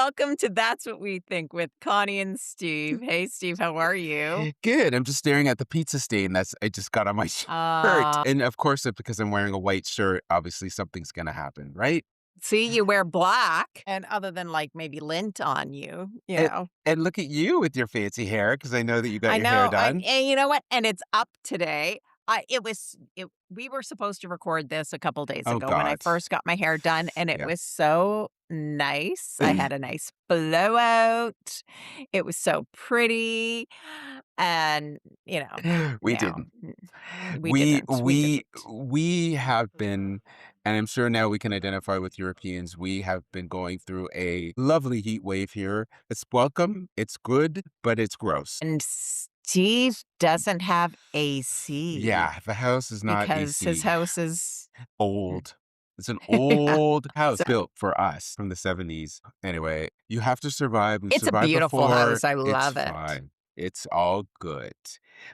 Welcome to That's What We Think with Connie and Steve. Hey, Steve, how are you? Good. I'm just staring at the pizza stain that's I just got on my shirt. Uh, And of course, because I'm wearing a white shirt, obviously something's gonna happen, right? See, you wear black, and other than like maybe lint on you, And and look at you with your fancy hair, because I know that you got I your hair know, done. and you know what? And it's up today. We were supposed to record this a couple days Oh ago when I God. first got my hair done, and it Yeah. was so nice. I had a nice blowout. It was so pretty, and We now didn't. we We didn't. We we didn't. we have been, and I'm sure now we can identify with Europeans, we have been going through a lovely heat wave here. It's welcome, it's good, but it's gross. And Steve doesn't have AC Yeah, the house is not because his AC. house is Old. It's an yeah. old house So built for us from the '70s. Anyway, you have to survive. We've it's a survived beautiful before. house. I It's love it. fine. It's all good.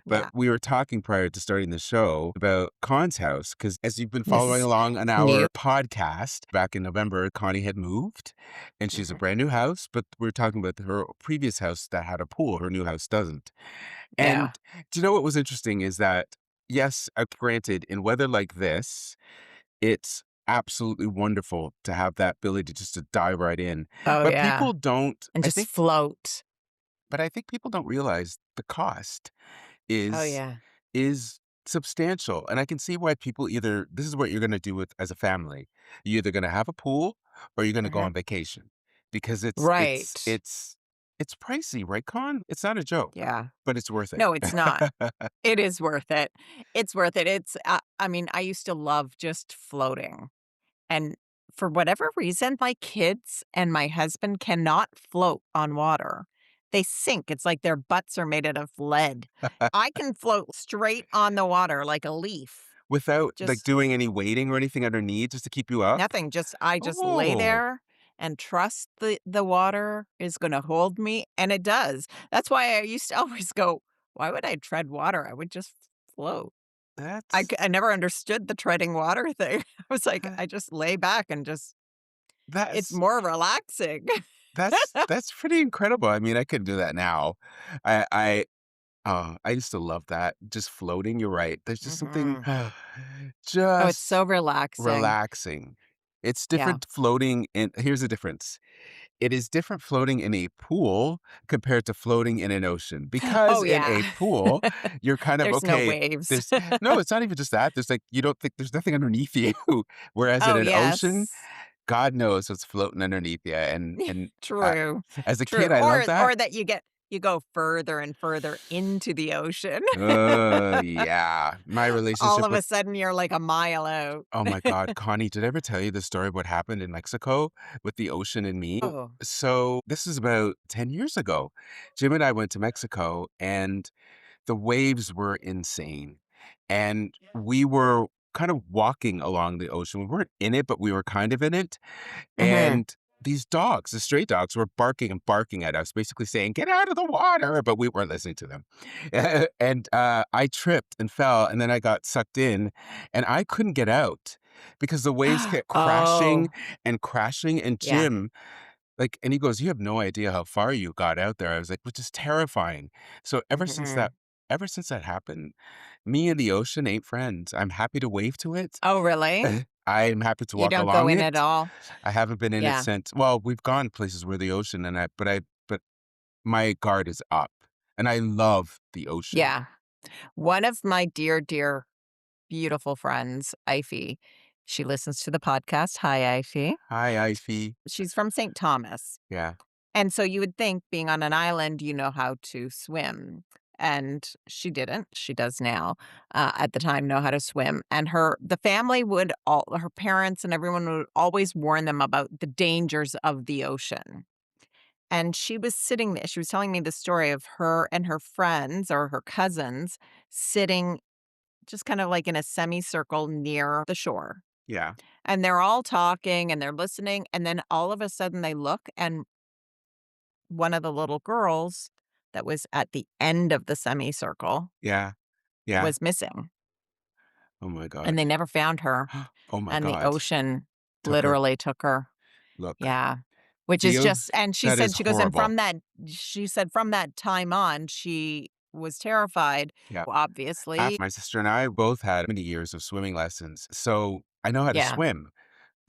But Yeah. we were talking prior to starting the show about Con's house because as you've been This following is along on new. our podcast back in November, Connie had moved and she's a Mhm. brand new house. But we are talking about her previous house that had a pool. Her new house doesn't. Yeah. And do you know what was interesting is that, yes, granted, in weather like this, it's absolutely wonderful to have that ability just to dive right in. Oh, But yeah. people don't, And I just think, float. but I think people don't realize the cost Oh, is yeah. is substantial. And I can see why people either this is what you're gonna do with as a family. You're either gonna have a pool or you're gonna go Mhm. on vacation because it's it's Right. it's it's pricey, right, Con? It's not a joke, Yeah. but it's worth it. No, it's not. It is worth it. It's worth it. I mean, I used to love just floating. And for whatever reason, my kids and my husband cannot float on water. They sink. It's like their butts are made out of lead. I can float straight on the water like a leaf. Without, like, Just doing any weighting or anything underneath just to keep you up? nothing. I just lay Oh, there and trust the water is going to hold me, and it does. That's why I used to always go, why would I tread water? I would just float. that's I never understood the treading water thing. I was like, I just lay back and just it's that's more relaxing. that's pretty incredible. I mean, I could do that now. I I used to love that, just floating, you're right. There's just something Mhm. Oh, it's just so relaxing. relaxing. It's Yeah. different floating in here's the difference. It is different floating in a pool compared to floating in an ocean, because Oh, in a yeah. pool, you're kind of, There's no okay, waves. there's no, it's not even just that, there's, like, you don't think there's nothing underneath you, whereas in Oh, an ocean, yes. God knows what's floating underneath you, and, uh, True, as a true. kid, I love that. Or that you go further and further into the ocean. Yeah, my All relationship of with a sudden, you're like a mile out. oh my god, Connie, did I ever tell you the story of what happened in Mexico with the ocean and me? Oh. So, this is about 10 years ago. Jim and I went to Mexico, and the waves were insane, and we were kind of walking along the ocean. We weren't in it, but we were kind of in it, Mhm. and these dogs, the stray dogs, were barking and barking at us, basically saying, "Get out of the water!" But we weren't listening to them. And I tripped and fell, and then I got sucked in, and I couldn't get out because the waves kept crashing Oh, and crashing. And yeah. Jim, like, and he goes, "You have no idea how far you got out there." I was like, "Which is terrifying." So Mhm. ever since that happened, me and the ocean ain't friends. I'm happy to wave to it. Oh, really? I'm happy to You walk don't go along in at it. all? I haven't been in it Yeah. since, well, we've gone places where the ocean, and but my guard is up, and I love the ocean. Yeah. One of my dear, dear, beautiful friends, Ify, she listens to the podcast. Hi, Ify. Hi, Ivy. She's from St. Thomas. Yeah, And so you would think being on an island, you know how to swim. And she didn't. She does now. At the time, know how to swim. And the family would all, her parents and everyone would always warn them about the dangers of the ocean. And she was sitting there. She was telling me the story of her and her friends or her cousins sitting just kind of like in a semicircle near the shore. yeah, And they're all talking and they're listening. And then all of a sudden they look and one of the little girls that was at the end of the semicircle yeah, yeah. was missing, Oh my and god. they never found her, Oh my and the god. ocean Took her. literally took her. Look, Yeah. which is The o just and That is she goes, "And horrible. from that" she said, "From that time on, she was terrified, Yeah. obviously." After my sister and I both had many years of swimming lessons, so I know how to Yeah. swim,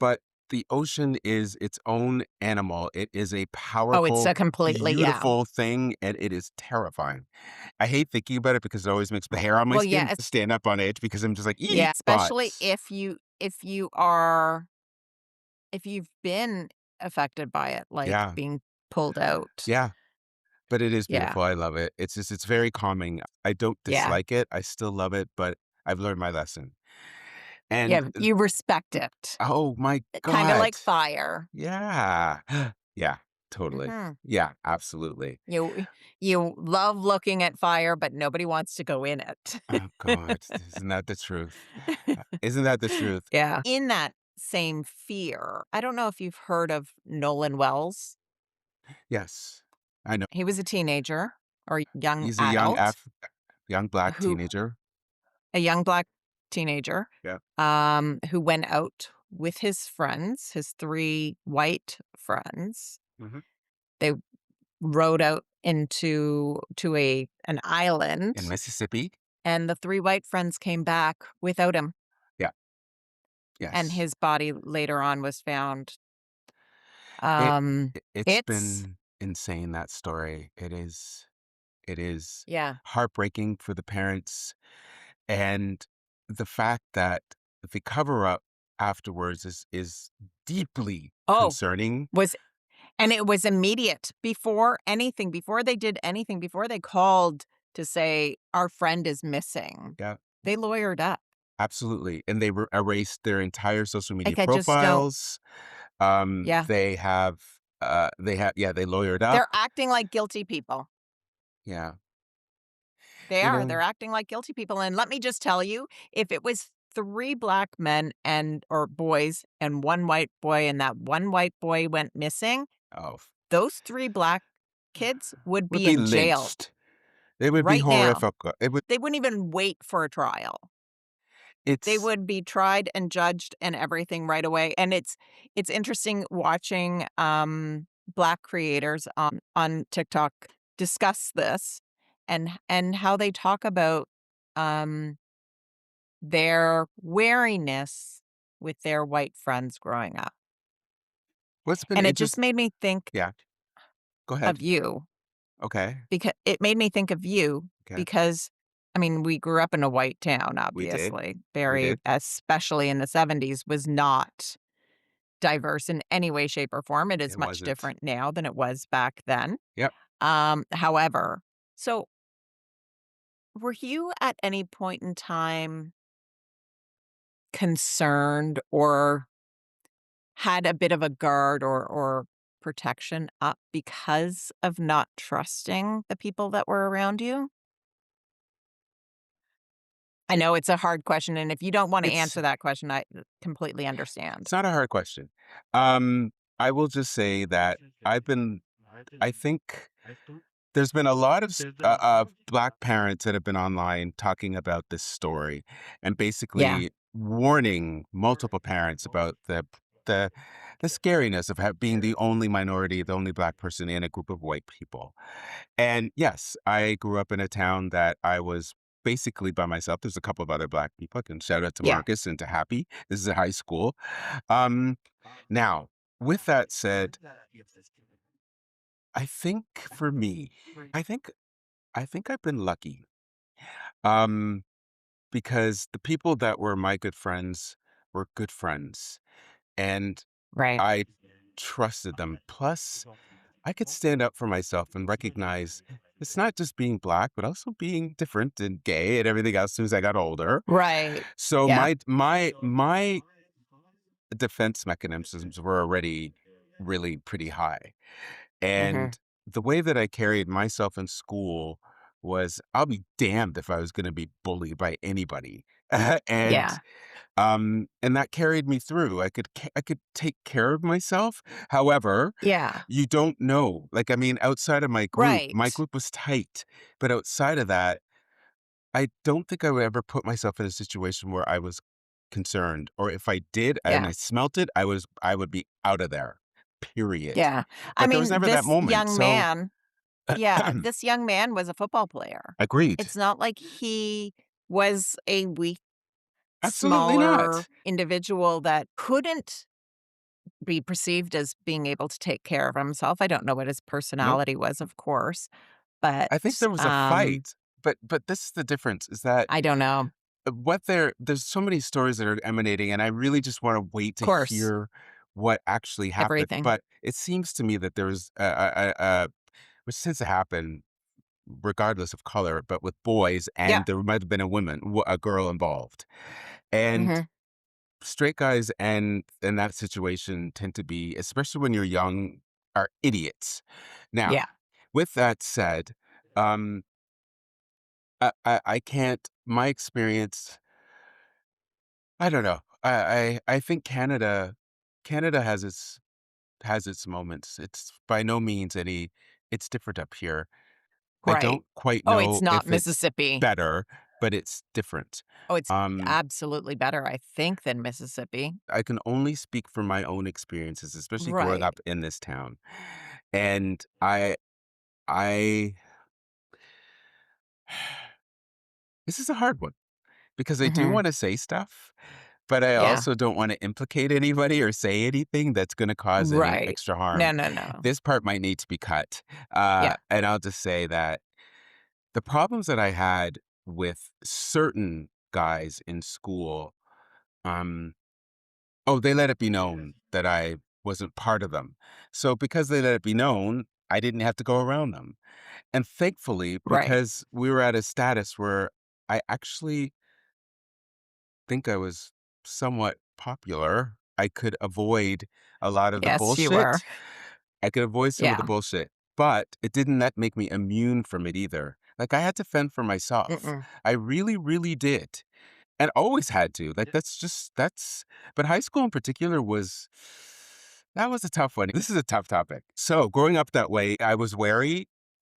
but the ocean is its own animal. It is a Oh, it's powerful, a completely yeah. beautiful thing, and it is terrifying. I hate thinking about it because it always makes the hair on my Well, skin yes. stand up on edge because I'm just like, Yeah, "Eek," but especially if you are if you've been affected by it, like yeah, being pulled out. yeah, but it is Yeah. beautiful. I love it. It's just it's very calming. I don't Yeah. dislike it. I still love it, but I've learned my lesson. And Yeah, you respect it. oh my Kinda god. like fire. Yeah. Yeah, totally. Mhm. Yeah, absolutely. You love looking at fire, but nobody wants to go in it. Oh god, isn't that the truth? Isn't that the truth? Yeah. In that same fear, I don't know if you've heard of Nolan Wells. Yes. I know. He was a teenager or young He's a adult young black who teenager. a young black teenager, Yeah. who went out with his friends, his 3 white friends. Mhm. They rode out to an In island, Mississippi? and the 3 white friends came back without him, Yeah. and Yes. his body later on was found. It Um, it's it's been insane, that story. It is yeah. heartbreaking for the parents, and the fact that the cover up afterwards is deeply Oh, concerning. was and it was immediate before they did anything, before they called to say, "Our friend is missing." Yeah. They lawyered up. Absolutely, and they erased their entire social media Like, I just don't profiles. yeah. Yeah, they lawyered up. They're acting like guilty people. Yeah. They You are, know they're acting like guilty people, and let me just tell you, if it was 3 black men and or boys and 1 white boy, and that 1 white boy went missing, oh, those 3 black kids would would be be in jail lynched. It would be right now. horrific. It would They wouldn't even wait for a trial. They it's would be tried and judged and everything right away, and it's interesting watching, black creators on TikTok discuss this and how they talk about, um, their wariness with their white friends growing up, what's been and it just interest made me think Yeah, go ahead. of you, Okay, because it made me think of you okay. because, I mean, we grew up in a white town, We did, obviously, we very did. especially in the '70s, was not diverse in any way, shape, or form. It is It much wasn't. different now than it was back then. Yep. However, so were you at any point in time concerned or had a bit of a guard or protection up because of not trusting the people that were around you? I know it's a hard question, and if you don't wanna It's answer that question, I completely understand. it's not a hard question. Um, I will just say that I've been I think there's been a lot of black parents that have been online talking about this story and Yeah, basically warning multiple parents about the the scariness of being the only minority, the only black person in a group of white people. And yes, I grew up in a town that I was basically by myself. There's a couple of other black people. I can shout out to yeah, Marcus and to Happy. This is a high school. Um, Now, with that said, I think for me, I think I think I've been lucky. Um, because the people that were my good friends were good friends, and right. I trusted them. Plus, I could stand up for myself and recognize it's not just being black, but also being different and gay and everything else as I got older. Right. So Yeah. my defense mechanisms were already really pretty high. Mhm. And the way that I carried myself in school was I'll be damned if I was going to be bullied by anybody. and Yeah. and that carried me through. I could take care of myself. However, Yeah. you don't know. Like I mean outside of my Right. group was tight, but outside of that, I don't think I would ever put myself in a situation where I was concerned, or if I did and Yeah. I smelt it, I would be out of there. period. Yeah. I But there was mean, never that this moment, young so man yeah, this young man was a football player. agreed. It's not like he was a weak, Absolutely smaller not. individual that couldn't be perceived as being able to take care of himself. I don't know what his Nope. personality was, of course, but, I think there was a fight, but this is the difference, is that I don't know. what there's so many stories that are emanating, and I really just wanna wait Of to course, hear what actually happened, everything. but it seems to me that there's which tends to happen regardless of color, but with boys, Yeah. and there might have been a girl involved. And Mhm. straight guys and in that situation tend to be, especially when you're young, are idiots. Now, Yeah. with that said, um, I can't my experience, I don't know. I think Canada has its moments. It's by no means any it's different up here. I Right. don't quite Oh, it's know not if it's Mississippi. better, but it's different. Oh, it's Um, absolutely better, I think, than Mississippi. I can only speak from my own experiences, especially growing Right. up in this town. And I this is a hard one because I do Mhm. wanna say stuff, but I Yeah. also don't wanna implicate anybody or say anything that's gonna cause any Right. extra harm. No, no, no. This part might need to be cut. Yeah. And I'll just say that the problems that I had with certain guys in school, um they let it be known that I wasn't part of them. So because they let it be known, I didn't have to go around them. And thankfully, Right. because we were at a status where I actually think I was somewhat popular, I could avoid a lot of the Yes, you were. bullshit. I could avoid some of the Yeah. bullshit, but it didn't that make me immune from it either. Like I had to fend for myself. Mm-mm. I really, really did. And always had to, like, that's but high school in particular was that was a tough one. This is a tough topic. So, growing up that way, I was wary,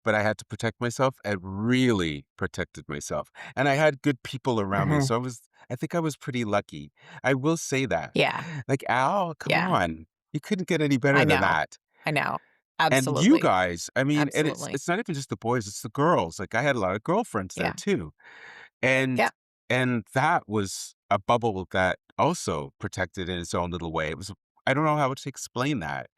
but I had to protect myself. I really protected myself, and I had good people around me, Mhm. so I think I was pretty lucky. I will say that. Yeah. Like, Al, come Yeah. on. You couldn't get any better I than know. that. I know. And you Absolutely. guys, I mean, and Absolutely. it's not even just the boys, it's the girls. Like, I had a lot of girlfriends there Yeah. too. And Yeah. that was a bubble that also protected in its own little way. It was I don't know how to explain that.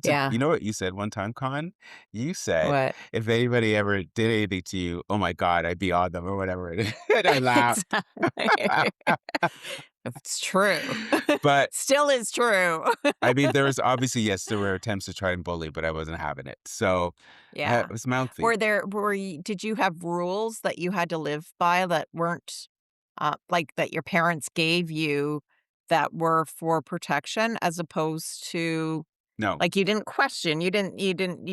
Yeah. You know what you said one time, Con? You said, What? "If anybody ever did anything to you, oh my god, I'd be on them," or whatever it is, and I laughed. Exactly. It's true. But, Still is true. I mean, there was obviously yes, there were attempts to try and bully, but I wasn't having it. So, I Yeah. was mouthy. Were you did you have rules that you had to live by that weren't, like, that your parents gave you that were for protection as opposed to No, like, you didn't question, you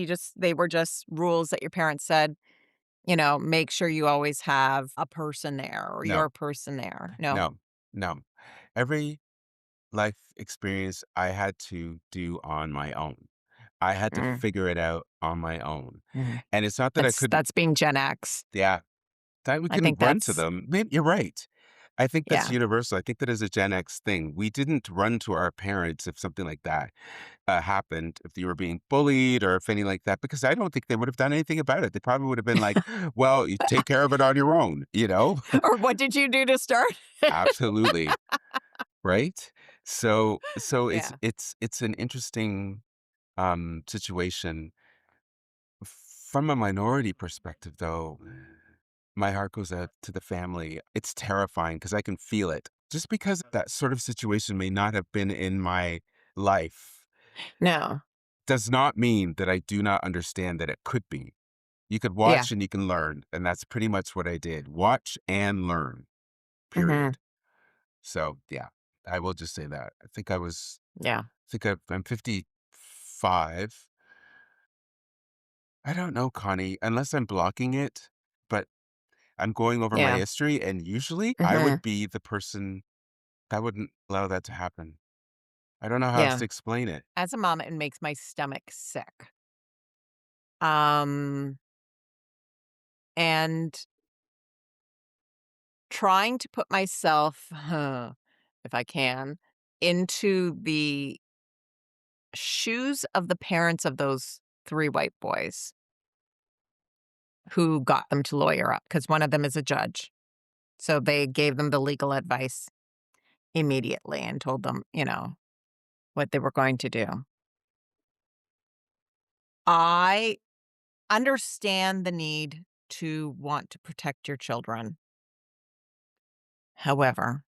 just they were just rules that your parents said, "Make sure you always have a person there or no, your person there." No? no, no. Every life experience I had to do on my own. I had to Mm, figure it out on my own. mhm. And it's not that I couldn't That's being Gen X. yeah, that we I couldn't think run to that's them. Maybe you're right. I think that's yeah. universal. I think that is a Gen X thing. We didn't run to our parents if something like that happened, if you were being bullied or if anything like that, because I don't think they would have done anything about it. They probably would have been like, well, you take care of it on your own, you know? Or what did you do to start? Absolutely. Right? So Yeah. it's an interesting situation. From a minority perspective, though, my heart goes out to the family. It's terrifying because I can feel it. Just because that sort of situation may not have been in my life No. does not mean that I do not understand that it could be. You could Yeah. watch and you can learn. And that's pretty much what I did. Watch and learn, Mhm. period. So, yeah, I will just say that. Yeah. I'm 55. I don't know, Connie, unless I'm blocking it, but I'm going over my Yeah. history, and usually I Mhm. would be the person that wouldn't allow that to happen. I don't know how else Yeah. to explain it. As a mom, it makes my stomach sick. Um, and trying to put myself, if I can, into the shoes of the parents of those 3 white boys who got them to lawyer up, because one of them is a judge. So they gave them the legal advice immediately and told them, what they were going to do. I understand the need to want to protect your children. However,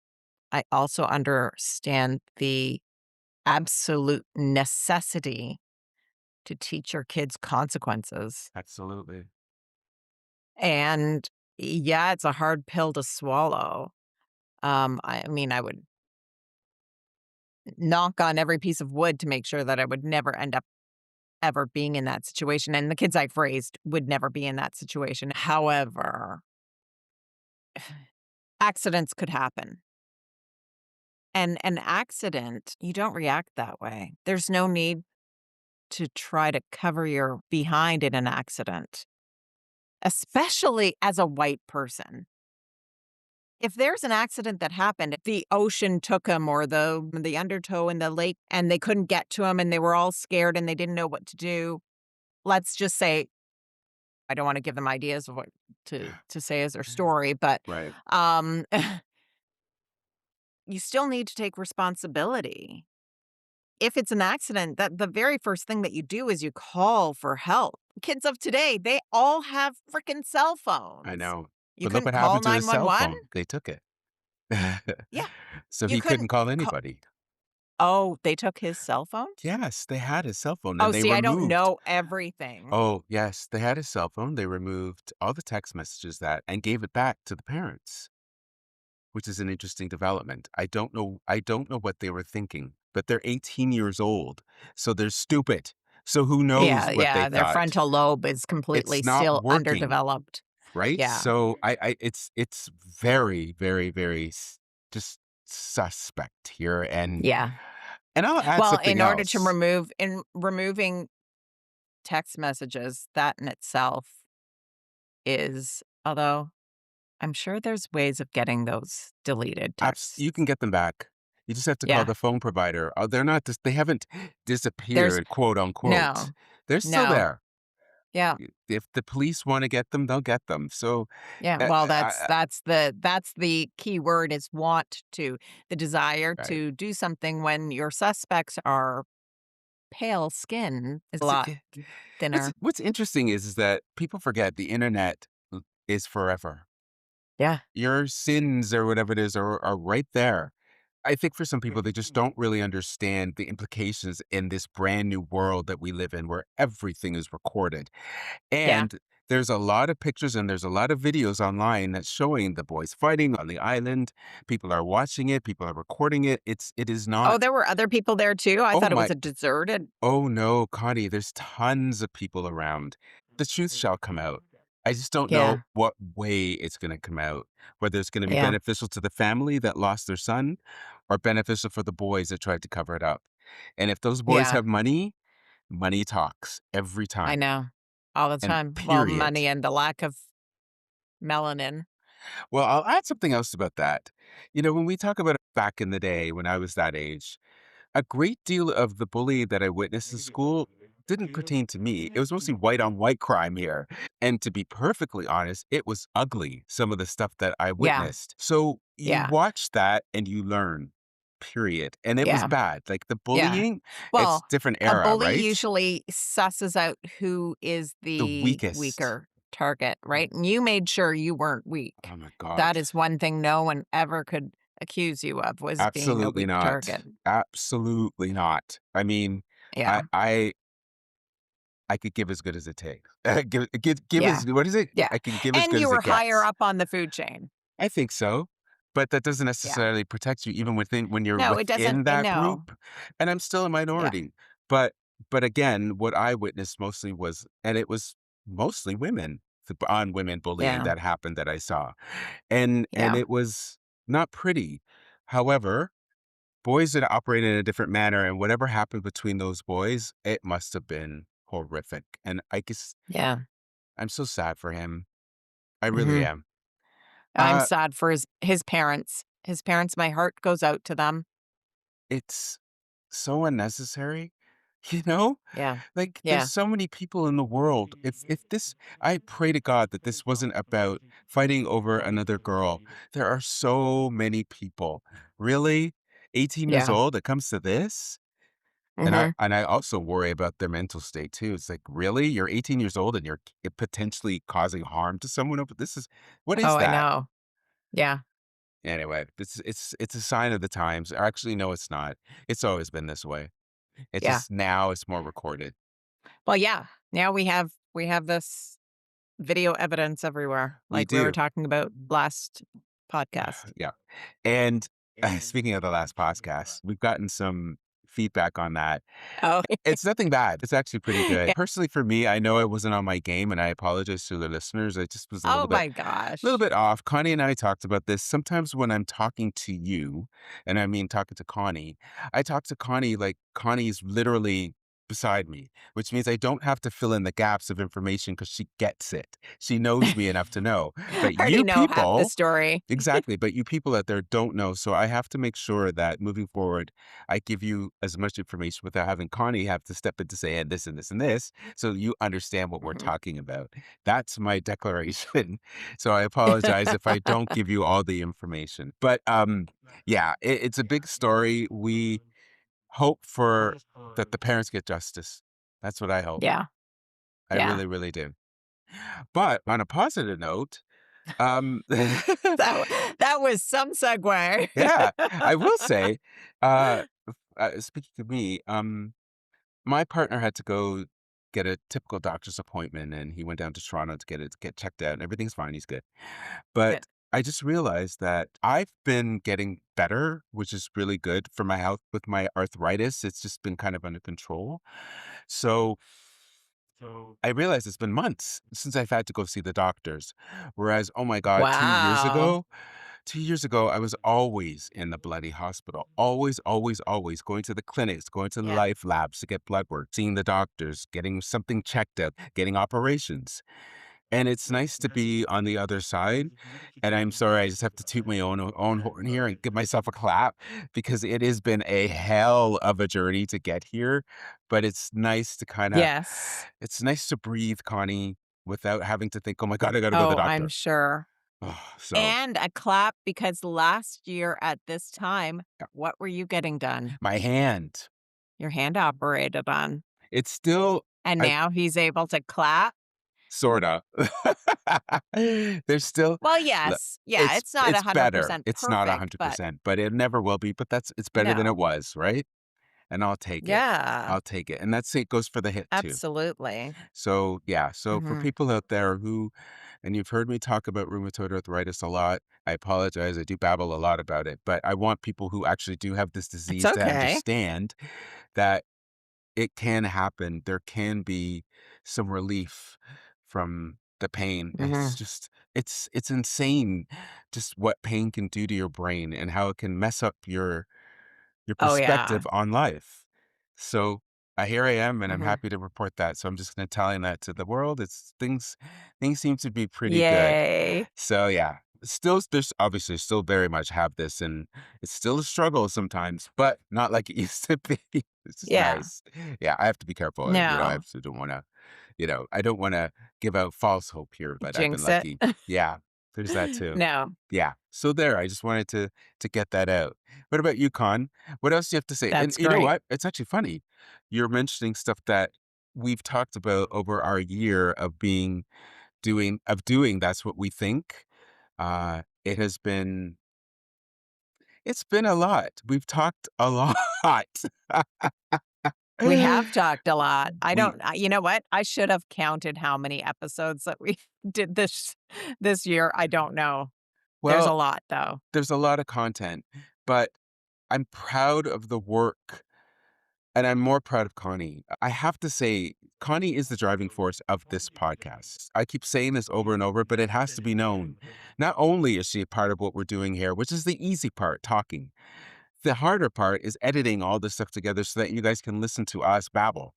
I also understand the absolute necessity to teach your kids consequences. Absolutely. And yeah, it's a hard pill to swallow. I mean, I would knock on every piece of wood to make sure that I would never end up ever being in that situation. And the kids I've raised would never be in that situation. However, accidents could happen. And an accident, you don't react that way. There's no need to try to cover your behind in an accident, especially as a white person. If there's an accident that happened, the ocean took him or the undertow in the lake and they couldn't get to him and they were all scared and they didn't know what to do. Let's just say I don't want to give them ideas of what to say as their story, but Right. um you still need to take responsibility. If it's an accident, that the very first thing that you do is you call for help. Kids of today, they all have freaking cell I phones. know. You But look couldn't what call happened to his cell 911? phone. They took it. Yeah, So you he couldn't couldn't call call. anybody. Oh, they took his cell phone? Yes, they had his cell phone Oh, and they see, I don't removed. know everything. Oh, yes, they had his cell phone. They removed all the text messages that and gave it back to the parents, which is an interesting development. I don't know what they were thinking, but they're 18 years old, so they're stupid. So who knows Yeah, what they yeah, their thought? frontal lobe is It's completely not still working, underdeveloped. right? Yeah, So it's very, very, very just suspect here. yeah. And I'll add Well, something in order to else. removing text messages, that in itself is although I'm sure there's ways of getting those deleted You can texts. get them back. You just have to call Yeah, the phone provider. They're not they haven't there's disappeared, quote unquote. no, They're still no. there. Yeah, If the police want to get them, they'll get them. So, yeah, uh, well, uh, that's the key word is want to, the desire right. to do something when your suspects are pale skin is a So, lot yeah, thinner. what's interesting is that people forget the internet is forever. Yeah, Your sins or whatever it is are right there. I think for some people, they just don't really understand the implications in this brand new world that we live in where everything is recorded. yeah, And there's a lot of pictures and there's a lot of videos online that's showing the boys fighting on the island. People are watching it, people are recording it. It is oh, not, there were other people there too? I oh thought it was my, a deserted. oh no, Connie, there's tons of people around. The truth shall come out. I just don't know Yeah, what way it's going to come out, whether it's going to be yeah, beneficial to the family that lost their son or beneficial for the boys that tried to cover it up. And if those boys yeah, have money, money talks every I time. know, all the And time. Well, period. money and the lack of melanin. Well, I'll add something else about that. When we talk about it back in the day when I was that age, a great deal of the bullying that I witnessed in school didn't pertain to me. It was mostly white on white crime here. And to be perfectly honest, it was ugly, some of the stuff that I Yeah, witnessed. So you yeah, watch that and you learn, period. And it was yeah. bad. Like the Yeah. bullying, it's Well, different a era, bully right? usually susses out who is The the weakest. weaker target, right? And you made sure you weren't weak. Oh my God. That is one thing no one ever could accuse you of was being a Absolutely weak not. target. Absolutely not. I mean, Yeah. I I I could give as good as it takes. Give Yeah. as what is it? Yeah. I can give as And good you as were it higher gets. up on the food chain. I think so, but that doesn't Yeah. necessarily protect you even within when you're No, it doesn't. within that No. group, and I'm still a Yeah. minority. But but again, what I witnessed mostly was and it was mostly women, on women bullying Yeah. that happened that I saw, and Yeah. it was not pretty. However, boys that operate in a different manner, and whatever happened between those boys, it must have been horrific, and I guess Yeah. I'm so sad for him. I really Mhm. am. I'm Uh, sad for his parents. His parents, my heart goes out to them. it's so unnecessary. You know? Yeah. Like, there's Yeah. so many people in the world. If this I pray to God that this wasn't about fighting over another girl. There are so many people. Really? 18 years Yeah. old, it comes to this? Mhm. And I also worry about their mental state too. It's like, really? You're 18 years old and you're potentially causing harm to someone over this is what is Oh, I that? know. Yeah. Anyway, it's a sign of the times. Or actually, no, it's not. It's always been this way. It's Yeah. just now it's more recorded. Well, yeah. Now we have this video evidence everywhere, We like we were do. talking about last podcast. Yeah. And speaking of the last podcast, we've gotten some feedback on that. Oh, It's nothing bad. It's actually pretty good. yeah. Personally, for me, I know I wasn't on my game, and I apologize to the listeners. I just was Oh my a little gosh. bit off. Connie and I talked about this. Sometimes when I'm talking to you, and I mean talking to Connie, I talk to Connie like Connie's literally beside me, which means I don't have to fill in the gaps of information because she gets it. She knows me enough to know. I But already you know half the people, story. exactly. But you people out there don't know. So I have to make sure that moving forward, I give you as much information without having Connie have to step in to say, and this and this and this, so you understand what we're Mhm. talking about. That's my declaration. So I apologize if I don't give you all the information. But yeah, it's a big story. We hope for that the parents get justice. That's what I hope. Yeah. I Yeah. really, really do. But on a positive note, um That was some segue. yeah, I will say, uh, speaking of me, my partner had to go get a typical doctor's appointment, and he went down to Toronto to get checked out, and everything's fine, he's good. Good. But I just realized that I've been getting better, which is really good for my health with my arthritis. It's just been kind of under control. So I realized it's been months since I've had to go see the doctors. Whereas, oh my God, Wow. 2 years ago, I was always in the bloody hospital. Always, always, always going to the clinics, going to the Yeah. life labs to get blood work, seeing the doctors, getting something checked out, getting operations. And it's nice to be on the other side. And I'm sorry, I just have to toot my own horn here and give myself a clap because it has been a hell of a journey to get here. But Yes. it's nice to breathe, Connie, without having to think, oh my God, I got to go to the Oh, I'm doctor. sure. Oh, so And a clap because last year at this time, yeah. what were you getting done? My hand, Your hand operated on. it's still, And I now he's able to clap? sort of, there's still, Well, look, yes. Yeah, it's not it's better. 100% It's not perfect, but 100%, but it never will be. But it's better than it no. was, right? And I'll take it. Yeah, I'll take it. And that's it goes for the hit too. absolutely. So, yeah. So for Mhm. people out there who, and you've heard me talk about rheumatoid arthritis a lot. I apologize. I do babble a lot about it, but I want people who actually do have this It's disease to okay. understand that it can happen. There can be some relief from the pain. It's Mhm. just, it's insane just what pain can do to your brain and how it can mess up your Oh, yeah. perspective on life. So here I am, and I'm Mhm. happy to report that. So I'm just going to tell you that to the world. It's things seem to be pretty good. Yay. So yeah, still there's obviously still very much have this, and it's still a struggle sometimes, but not like it used to be. It's just Yeah. nice. Yeah, I have to be careful. I No. have to don't want to, I don't want to give out false hope here, but I've been Jinx it. lucky. Yeah, there's that too. No. Yeah. So there, I just wanted to get that out. What about you, Con? What else do you have to say? And That's you know great. what? It's actually funny. You're mentioning stuff that we've talked about over our year of doing that's what we think. It has been it's been a lot. We've talked a lot. We have talked a lot. I we don't you know what? I should have counted how many episodes that we did this year. I don't know. There's a well, lot, though. there's a lot of content, but I'm proud of the work. And I'm more proud of Connie. I have to say, Connie is the driving force of this podcast. I keep saying this over and over, but it has to be known. Not only is she a part of what we're doing here, which is the easy part, talking. The harder part is editing all this stuff together so that you guys can listen to us babble.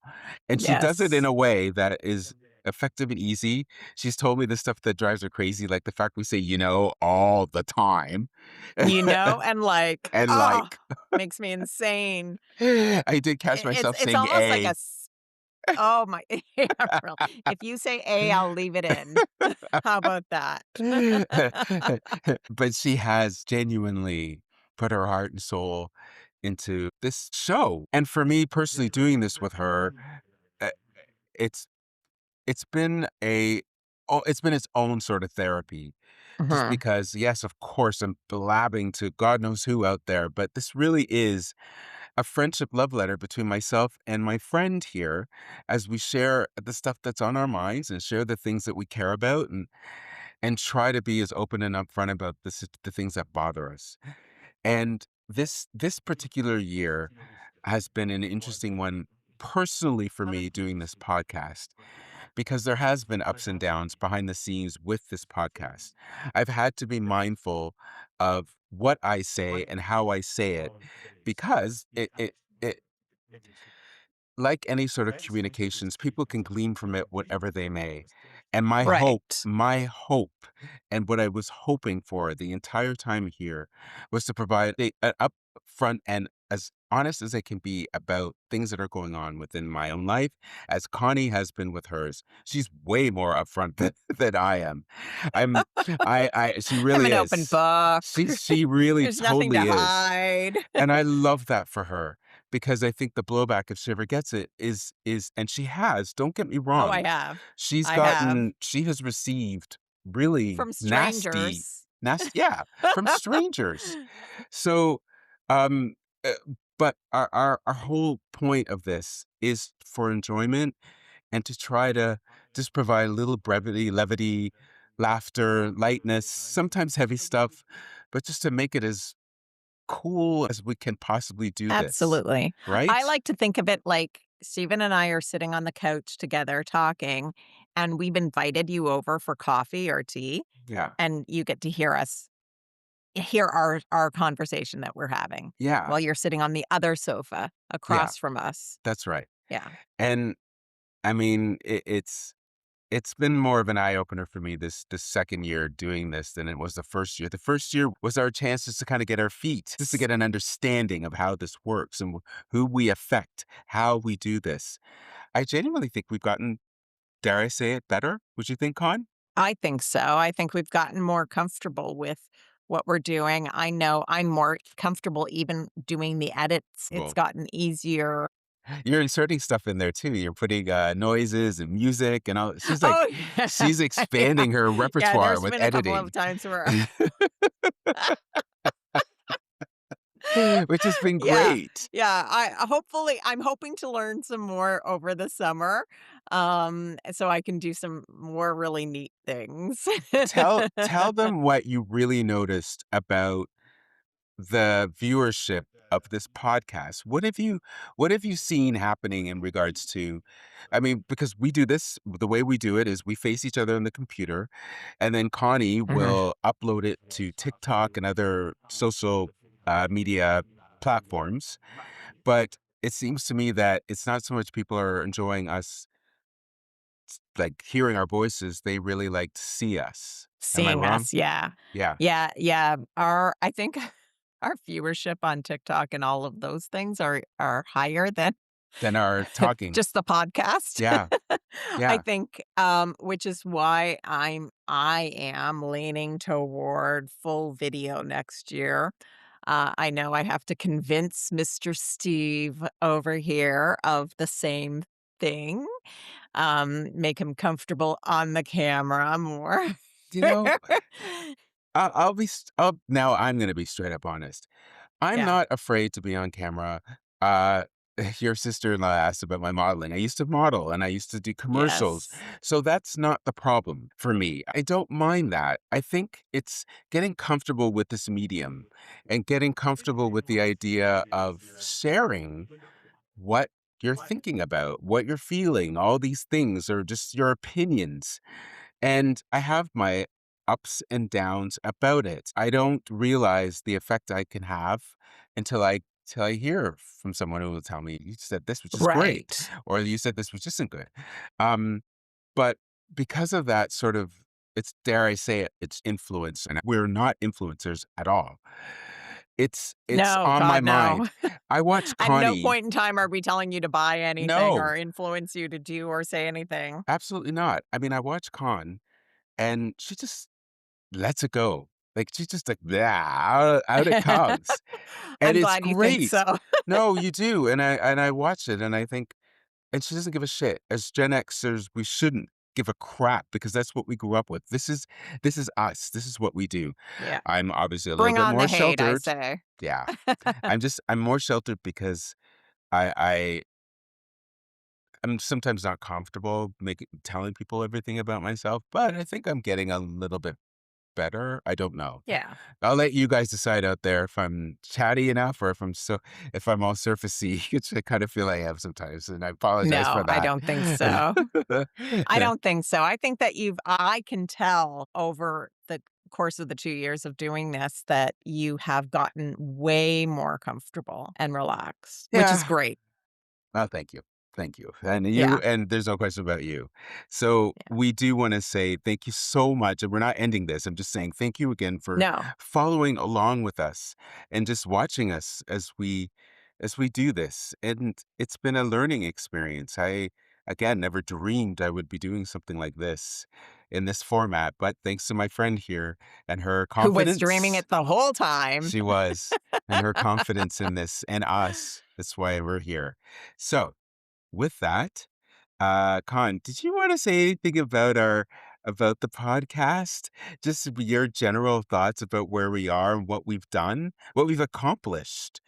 And she does it in Yes. a way that is effective and easy. She's told me the stuff that drives her crazy, like the fact we say, all the time. And like, And oh, like, makes me insane. I did catch myself It's saying almost like A. oh my yeah, real if you say A, I'll leave it in. How about that? But she has genuinely put her heart and soul into this show. And for me personally, doing this with her, uh, it's it's been it's been its own sort of therapy. Just Mhm. because, yes, of course, I'm blabbing to God knows who out there, but this really is a friendship love letter between myself and my friend here as we share the stuff that's on our minds and share the things that we care about and try to be as open and upfront about the things that bother us. And this particular year has been an interesting one personally for me doing this podcast because there has been ups and downs behind the scenes with this podcast. I've had to be mindful of what I say and how I say it because it like any sort of communications, people can glean from it whatever they may. And Right. my hope, and what I was hoping for the entire time here was to provide an upfront and as honest as I can be about things that are going on within my own life, as Connie has been with hers. She's way more upfront than I am. I'm, she I'm really an open is. book. She really There's nothing to totally is. hide. And I love that for her because I think the blowback, if she ever gets it, is and she has, don't get me Oh, wrong. I have. She's I have. gotten she has received really From nasty strangers. yeah, from strangers. So, um, uh, but our whole point of this is for enjoyment and to try to just provide a little brevity, levity, laughter, lightness, sometimes heavy stuff, but just to make it as cool as we can possibly do this, Absolutely. right? I like to think of it like Stephen and I are sitting on the couch together talking, and we've invited you over for coffee or tea, Yeah. and you get to hear our conversation that we're having Yeah. while you're sitting on the other sofa Yeah. across from us. That's right. Yeah. And I mean, it's been more of an eye opener for me this second year doing this than it was the first year. The first year was our chance just to kind of get our feet, just to get an understanding of how this works and who we affect, how we do this. I genuinely think we've gotten, dare I say it, better. Would you think, Con? I think so. I think we've gotten more comfortable with what we're doing. I know I'm more comfortable even doing the edits. It's Well, gotten easier. you're inserting stuff in there too. You're putting noises and music and all. Oh, yeah. She's Yeah. expanding her Yeah, repertoire there's with been a couple of editing, times where which has been yeah. great. Yeah, I'm hoping to learn some more over the summer, so I can do some more really neat things. Tell them what you really noticed about the viewership of this podcast. What have you seen happening in regards to I mean, because we do this, the way we do it is we face each other on the computer, and then Connie Mhm. will upload it to TikTok and other social media platforms. But it seems to me that it's not so much people are enjoying us, like hearing our voices, they really like to see us. Am I Seeing wrong? us, yeah. Yeah. Yeah, yeah, I think our viewership on TikTok and all of those things are higher than Than our talking. just the podcast. Yeah. I Yeah. think, which is why I am leaning toward full video next year. I know I have to convince Mr. Steve over here of the same thing, make him comfortable on the camera more. You know, now I'm gonna be straight up honest. I'm Yeah. not afraid to be on camera. Uh, your sister-in-law asked about my modeling. I used to model and I used to do commercials. Yes. So that's not the problem for me. I don't mind that. I think it's getting comfortable with this medium and getting comfortable with the idea of sharing what you're thinking about, what you're feeling, all these things, or just your opinions. And I have my ups and downs about it. I don't realize the effect I can have until I hear from someone who will tell me, "You said this, which is great," Right. or "You said this, which isn't good." Um, But because of that sort of, it's, dare I say it, it's influence, and we're not influencers at all. It's No, on my God, no. mind. I watch At no Connie. point in time are we telling you to buy anything No, or influence you to do or say anything. absolutely not. I mean, I watch Con, and she just lets it go. Like, she's just like, yeah, out it comes, and I'm it's glad you think great. so. No, you do, and I watch it, and I think, and she doesn't give a shit. As Gen Xers, we shouldn't give a crap because that's what we grew up with. This is us. This is what we do. Yeah. I'm obviously a little Bring bit on the more hate, I sheltered. say. Yeah. I'm more sheltered because I'm sometimes not comfortable making telling people everything about myself, but I think I'm getting a little bit better. I don't know. Yeah. I'll let you guys decide out there if I'm chatty enough or if I'm all surfacey, which I kind of feel I am sometimes, and I apologize No, for I that. don't think so. I don't think so. I think that I can tell over the course of the 2 years of doing this that you have gotten way more comfortable and relaxed, which is Yeah. great. Oh, thank you. Thank you. Yeah. And there's no question about you. So Yeah. we do want to say thank you so much. And we're not ending this. I'm just saying thank you again for No. following along with us and just watching us as we do this. And it's been a learning experience. I again never dreamed I would be doing something like this in this format, but thanks to my friend here and her Who was dreaming confidence. it the whole time. She was, and her confidence in this and us. That's why we're here. So, with that, Con, did you want to say anything about the podcast? Just your general thoughts about where we are and what we've done, what we've accomplished.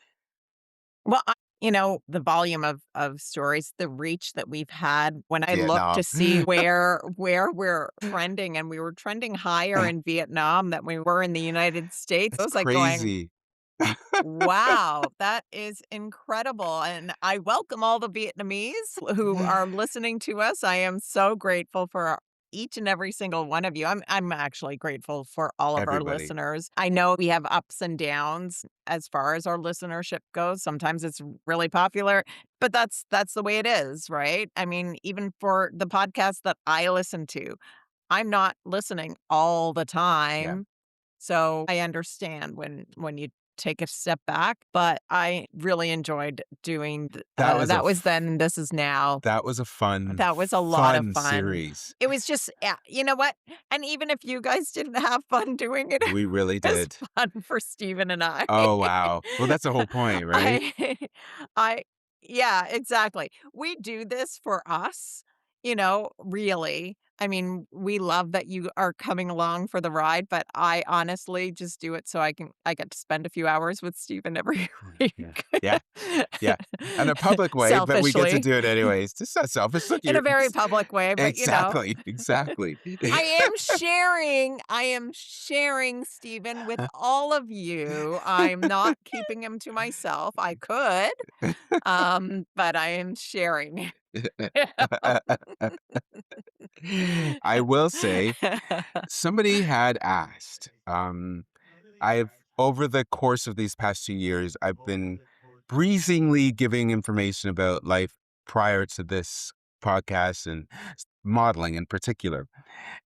Well, the volume of stories, the reach that we've had when I look to Vietnam. see where we're trending, and we were trending higher in Vietnam than we were in the United States. I That's was like going, crazy. wow, that is incredible. And I welcome all the Vietnamese who are listening to us. I am so grateful for each and every single one of you. I'm actually grateful for all of our Everybody. listeners. I know we have ups and downs as far as our listenership goes. Sometimes it's really popular, but that's the way it is, right? I mean, even for the podcast that I listen to, I'm not listening all the Yeah. time, so I understand when you take a step back, but I really enjoyed doing That was a that was f- then, this is now. that was a fun That was a lot of fun fun. series. It was just yeah, you know what? And even if you guys didn't have fun doing it, it We really was did. fun for Steven and I. Oh wow. Well, that's the whole point, right? I I yeah, exactly. We do this for us, really. I mean, we love that you are coming along for the ride, but I honestly just do it so I get to spend a few hours with Steven every Yeah. week. Yeah. Yeah, in a public way, but we get to Selfishly, do it anyways. Just not selfish. Look, in you're a very public way, but exactly, exactly. I am sharing, Steven, with all of you. I'm not keeping him to myself. I could, but I am sharing. I will say, somebody had asked. I've over the course of these past 2 years, I've been breezingly giving information about life prior to this podcast and modeling in particular.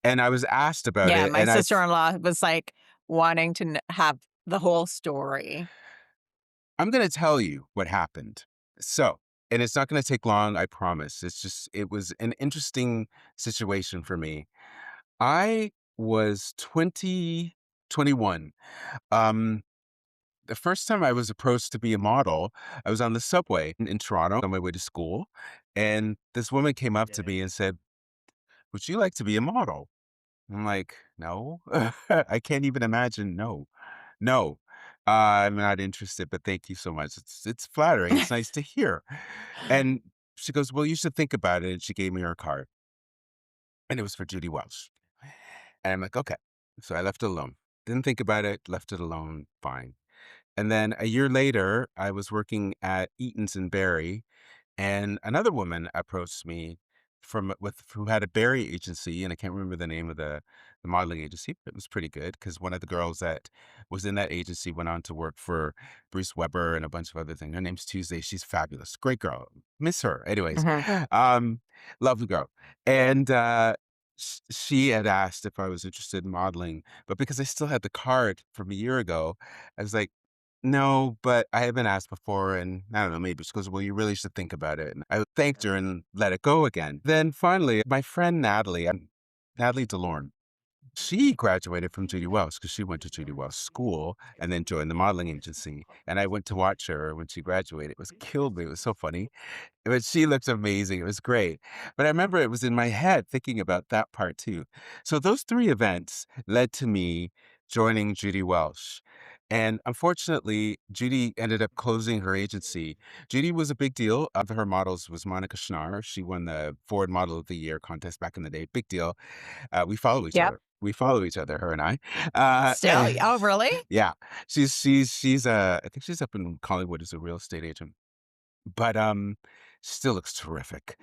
And I was asked about Yeah, it, my and sister-in-law was, like, wanting to have the whole story. I'm gonna tell you what happened. So, and it's not gonna take long, I promise. It was an interesting situation for me. I was 21. Um, the first time I was approached to be a model, I was on the subway in Toronto on my way to school, and this woman came up to me and said, "Would you like to be a model?" I'm like, "No, I can't even imagine. No, no, I'm not interested. But thank you so much. It's flattering. It's nice to hear." And she goes, "Well, you should think about it." And she gave me her card, and it was for Judy Welsh. And I'm like, "Okay." So I left it alone. Didn't think about it. Left it alone. Fine. And then a year later, I was working at Eaton's in Barrie, and another woman approached me from with who had a Barry agency, and I can't remember the name of the modeling agency. But it was pretty good because one of the girls that was in that agency went on to work for Bruce Weber and a bunch of other things. Her name's Tuesday. She's fabulous, great girl. Miss her. Anyways, Mhm. um, lovely girl, and she had asked if I was interested in modeling, but because I still had the card from a year ago, I was like, no, but I have been asked before, and I don't know, maybe she goes, "Well, you really should think about it." And I thanked her and let it go again. Then finally, my friend Natalie, Natalie DeLorme, she graduated from Judy Wells because she went to Judy Wells School and then joined the modeling agency. And I went to watch her when she graduated. It was killed me. It was so funny. But she looked amazing. It was great. But I remember it was in my head thinking about that part too. So those three events led to me joining Judy Welsh. And unfortunately, Judy ended up closing her agency. Judy was a big deal. Of her models was Monica Schnarr. She won the Ford Model of the Year contest back in the day. Big deal. We follow each Yep. other. We follow each other, her and I. Still? Oh, really? Yeah, she's I think she's up in Collingwood as a real estate agent. But, still looks terrific.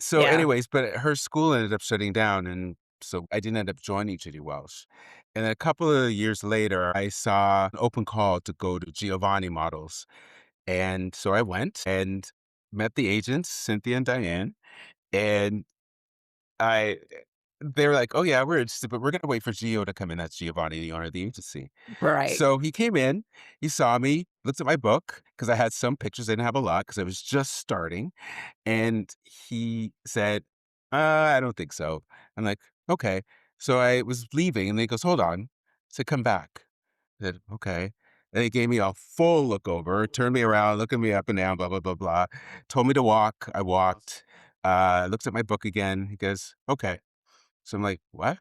So Yeah. anyways, but her school ended up shutting down, and so I didn't end up joining Judy Welsh. And a couple of years later, I saw an open call to go to Giovanni Models, and so I went and met the agents, Cynthia and Diane, and I they were like, "Oh, yeah, we're interested, but we're gonna wait for Gio to come in." That's Giovanni, the owner of the agency. Right. So he came in, he saw me, looked at my book because I had some pictures. I didn't have a lot because I was just starting. And he said, I don't think so. I'm like, okay. So I was leaving and he goes, hold on. I said, come back. I said, okay. And he gave me a full look over, turned me around, looking me up and down, blah, blah, blah, blah. Told me to walk. I walked. Looked at my book again. He goes, okay. So I'm like, "What?"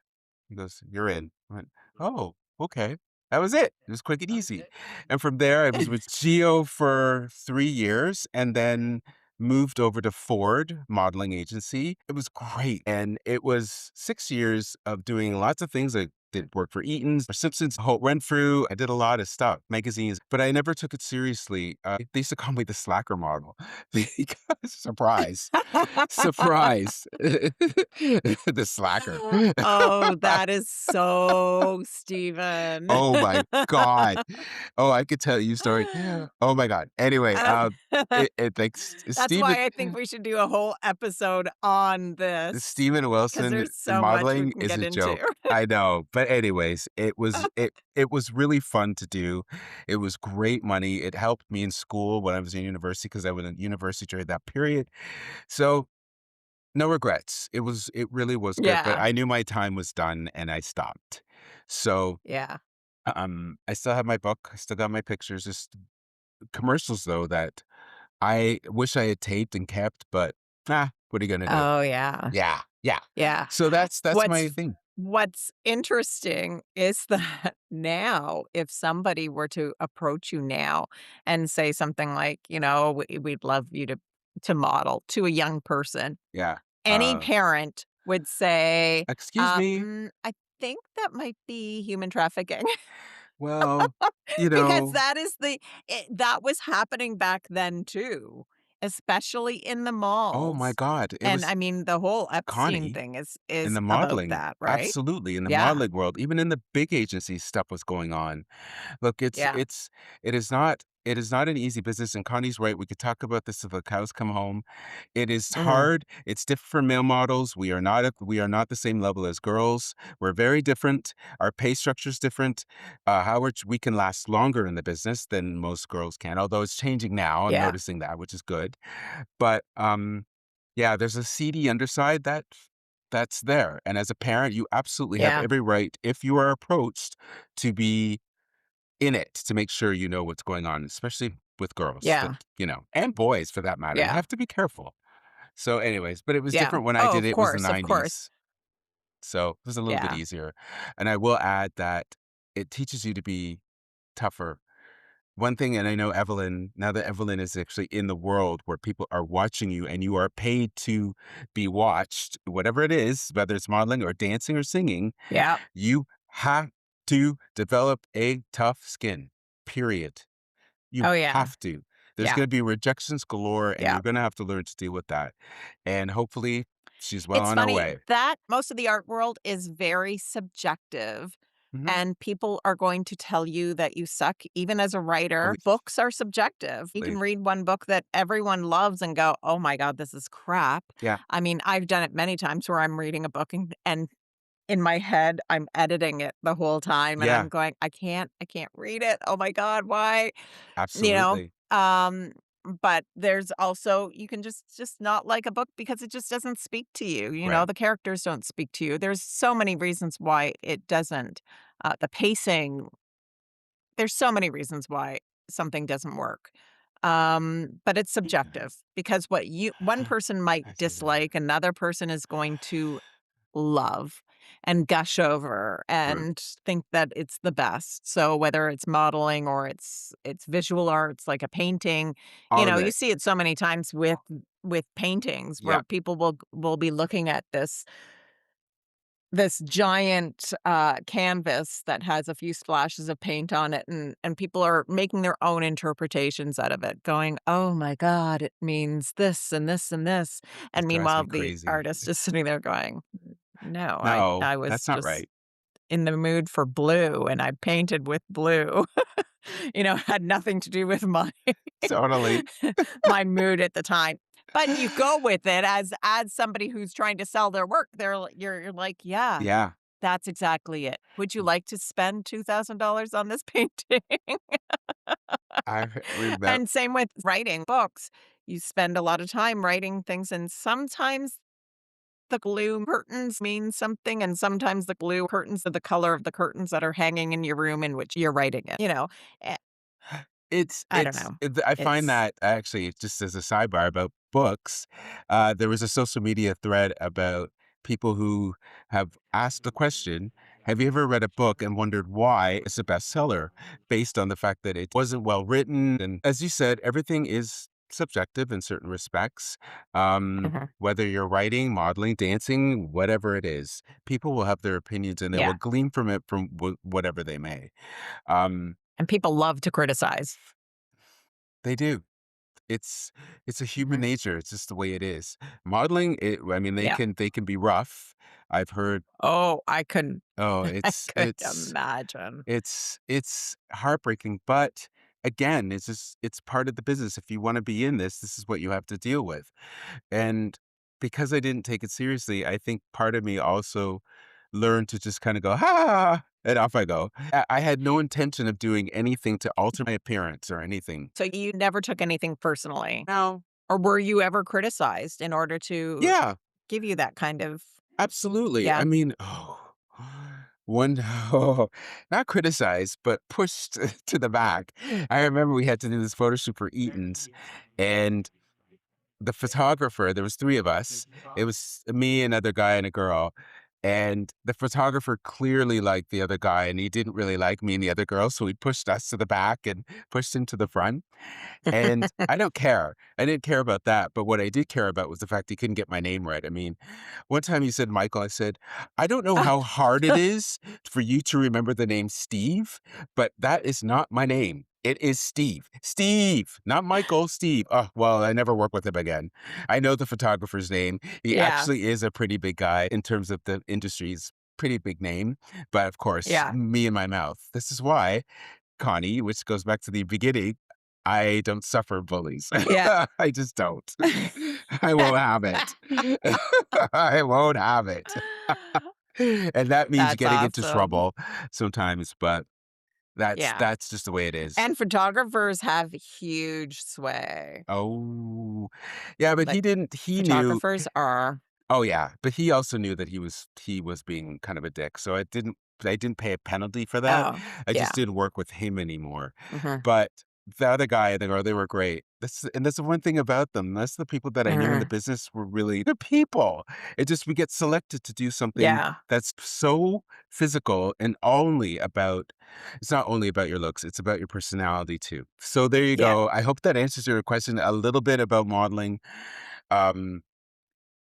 He goes, "You're in." I went, "Oh, okay." That was it. It was quick and easy. And from there, I was with Geo for 3 years and then moved over to Ford Modeling Agency. It was great, and it was 6 years of doing lots of things. I did work for Eaton's, for Simpsons, Holt Renfrew. I did a lot of stuff, magazines, but I never took it seriously. They used to call me the slacker model because surprise. Surprise. The slacker. Oh, that is so Steven. Oh my god. Oh, I could tell you a story. Oh my god. Anyway, Uh, like, That's why I think we should do a whole episode on this Steven because Wilson there's in so much we modeling can is get a into. joke. I know, but anyways, it was really fun to do. It was great money. It helped me in school when I was in university because I was in university during that period. So no regrets. It really was good, but Yeah. I knew my time was done and I stopped. So, Yeah. I still have my book. I still got my pictures. Just commercials though that I wish I had taped and kept, but what are you gonna do? Oh, yeah. Yeah, yeah. Yeah. So that's What's my thing. what's interesting is that now, if somebody were to approach you now and say something like, "We'd love you to model," to a young person, Yeah. any parent would say, Excuse me. I think that might be human trafficking." Well, you Because know, that was happening back then too, especially in the oh my malls. God, it And, was I mean, the whole Epstein Connie. thing is In is the about modeling, that, right? absolutely, in the Yeah, modeling world, even in the big agency, stuff was going on. Look, yeah, it is not an easy business, and Connie's right, we could talk about this till the cows come home. It is mhm, hard, it's different for male models, we are not the same level as girls, we're very different, our pay structure is different, however, we can last longer in the business than most girls can, although it's changing now, I'm yeah, noticing that, which is good. But, yeah, there's a seedy underside that's there, and as a parent, you absolutely have yeah, every right, if you are approached, to be in it, to make sure you know what's going on, especially with girls that, yeah, and boys for that matter, you yeah, have to be careful. So anyways, but it was yeah. different when I Oh, did it, of it was the course, of course. '90s, so it was a little bit Yeah, easier, and I will add that it teaches you to be tougher. One thing, and I know Evelyn, now that Evelyn is actually in the world where people are watching you and you are paid to be watched, whatever it is, whether it's modeling or dancing or singing, yeah. you have to develop a tough skin, period. You Oh, yeah, have to. There's yeah, gonna be rejections galore, and yeah, you're gonna have to learn to deal with that. And hopefully She's well It's on her funny way. that most of the art world is very subjective, Mhm. and people are going to tell you that you suck even as a Oh, writer. Books are subjective. You can read one book that everyone loves and go, "Oh my god, this is crap." yeah, I mean, I've done it many times where I'm reading a book and in my head, I'm editing it the whole time, and I'm yeah, going, I can't read it. Oh my god, why?" You know? absolutely. But there's also you can just not like a book because it just doesn't speak to you, Right. the characters don't speak to you. There's so many reasons why it doesn't. The pacing, there's so many reasons why something doesn't work. But it's subjective because what you one person might I see that. dislike, another person is going to love and gush over True. and think that it's the best. So whether it's modeling or it's visual arts like a painting, All of you it. see it so many times with paintings Yeah. where people will be looking at this giant canvas that has a few splashes of paint on it and people are making their own interpretations out of it going, "Oh my god, it means this and this and this." It And drives meanwhile me the crazy. artist is sitting there going, "No, I No, I was that's not just right. in the mood for blue and I painted with blue." Had nothing to do with my Totally. my mood at the time. But you go with it as somebody who's trying to sell their work. You're like, "Yeah, Yeah. that's exactly it. Would you like to spend $2,000 on this painting?" I remember. And same with writing books. You spend a lot of time writing things, and sometimes the glue curtains mean something, and sometimes the glue curtains are the color of the curtains that are hanging in your room in which you're writing it. Eh, I don't know. I find It's that actually, just as a sidebar about books, there was a social media thread about people who have asked the question, have you ever read a book and wondered why it's a bestseller based on the fact that it wasn't well written? And as you said, everything is subjective in certain respects. Mhm. Whether you're writing, modeling, dancing, whatever it is, people will have their opinions and they will Yeah, glean from it from whatever they may. Um, and people love to criticize. they do. It's it's a human Mhm. nature, it's just the way it is. Modeling, I mean, Yeah. they can be rough. I've heard Oh, I couldn't oh, I could imagine. it's heartbreaking, but again, it's part of the business. If you wanna be in this is what you have to deal with. And because I didn't take it seriously, I think part of me also learned to just kinda go, "Ha," and off I go. I had no intention of doing anything to alter my appearance or anything. So you never took anything personally? No. Or were you ever criticized in order to Yeah. give you that kind of Absolutely. yeah? I mean, one not criticized, but pushed to the back. I remember we had to do this photo shoot for Eaton's, and the photographer, there was 3 of us. It was me, another guy, and a girl, and the photographer clearly liked the other guy, and he didn't really like me and the other girl, so he pushed us to the back and pushed him to the front. And I don't care. I didn't care about that, but what I did care about was the fact he couldn't get my name right. I mean, one time he said, "Michael," I said, "I don't know how hard it is for you to remember the name Steve, but that is not my name. It is Steve. Steve, not Michael, Steve." Oh, well, I never work with him again. I know the photographer's name. He Yeah, actually is a pretty big guy in terms of the industry's pretty big name, but of course, yeah, me and my mouth. This is why Connie, which goes back to the beginning, I don't suffer bullies. yeah. I just don't. I won't have it. I won't have it. And that means That's getting into awesome. trouble sometimes, but Yeah, that's just the way it is. and photographers have huge sway. Oh. Yeah, but Like, he knew. photographers are Oh, yeah, but he also knew that he was being kind of a dick, so I didn't pay a penalty for that. oh, I yeah, just didn't work with him anymore. mhm, But the other guy and the girl, they were great. That's the one thing about them. That's the people that I knew in the mhm, business were really the people. It just we get selected to do something yeah, that's so physical and only about it's not only about your looks, it's about your personality too. So there you yeah, go. I hope that answers your question a little bit about modeling. Um